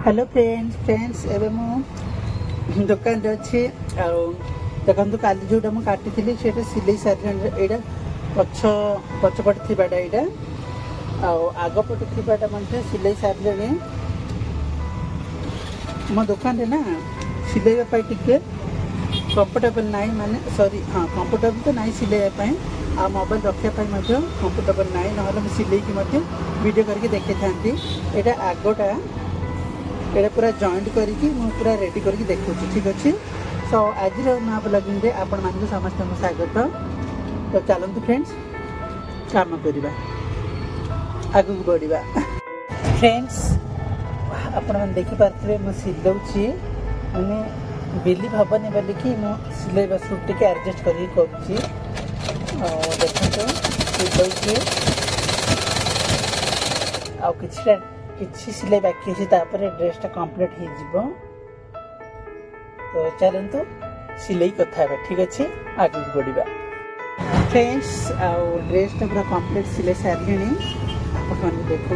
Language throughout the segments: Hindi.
हेलो फ्रेंड्स एवं मु दुकान अच्छी देखो काली जोटा मुझे काटी से सिले सारे यहाँ पछपटे थीटा यहाँ आगपटे थीटा सिले सारे मो दुकान ना सिलेबा टे कंफर्टेबल ना माने सॉरी हाँ कंफर्टेबल तो ना सिलेबा आ मोबाइल रखापी कंफर्टेबल ना ना सिले वीडियो करके देखी था यहाँ आगटा ये पूरा जॉइंट करके पूरा रेडी करके देखुँ ठीक अच्छे। सो आज नुआ ब्लॉगिंग आपण मानक समस्त स्वागत। तो चलते फ्रेंड्स काम करवा आगू बढ़ा। फ्रेंड्स आपण मैंने देखिपे मुझे सिलौची मैंने बिलीव हेनी बोलिकी मुझे सिलेबा सूट टी एडजस्ट कर देखते सिलौची आ किसी सिलाई बाकी अच्छी ड्रेसटा कम्प्लीट हो। तो चलतु सिलाई कथा ठीक अच्छे आगे बढ़ा। फ्रेंड्स ड्रेसटा पूरा कम्प्लीट सिलाई सारे आप देखा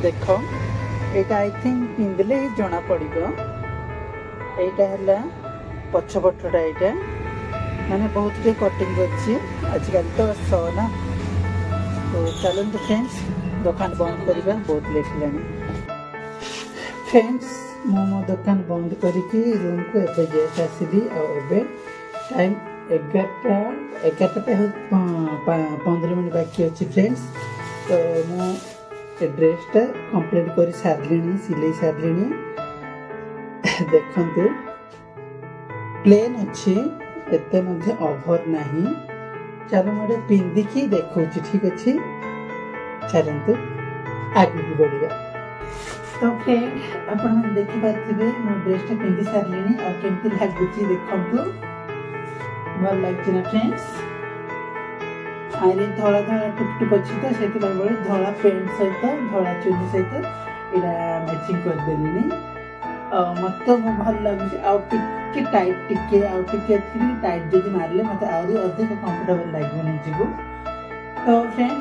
देख यहाँ आई थिंक पिंधले जना पड़ यहाँ पछपटा यहाँ मैंने बहुत कटिंग अच्छी आजकल तो सो ना। तो चलते फ्रेंड्स दुकान बंद करवा बहुत लेट है। फ्रेंड्स मो दुकान बंद करके रूम को एवं गेट आसली टाइम 11टा 15 मिनट बाकी अच्छी। फ्रेंड्स तो मु ड्रेसटा कंप्लीट कर सारे सिले सारे देखु प्लेन अच्छी एत ओभर नहीं। चलो मुझे पिंधिकी देखा ठीक अच्छे चलते आगे बढ़ा। तो फ्रेंड आप देखिपे मो ड्रेसटा पिंधि सारे आमती लगुच देखु भल लगे ना। फ्रेंड्स आरे धला धला टुपटुप अच्छी तो से धला पेंट सहित धला चुनी सहित यहाँ मैचिंग करदेली मत भल लगुच टाइट टिके टाइट जब मारे मत अधिक कंफर्टेबल लगे जीव। तो फ्रेंड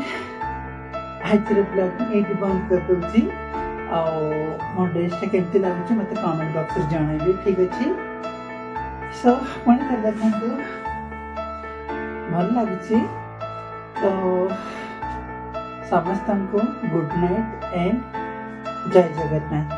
आज ब्लॉग ये बंद कर दूसरी मो ड्रेसटा केमती लगुच मत कमेंट बॉक्स में जनइबे ठीक अच्छे। सो पुणी देखते भल लगुच। तो समस्त को गुड नाइट एंड जय जगन्नाथ।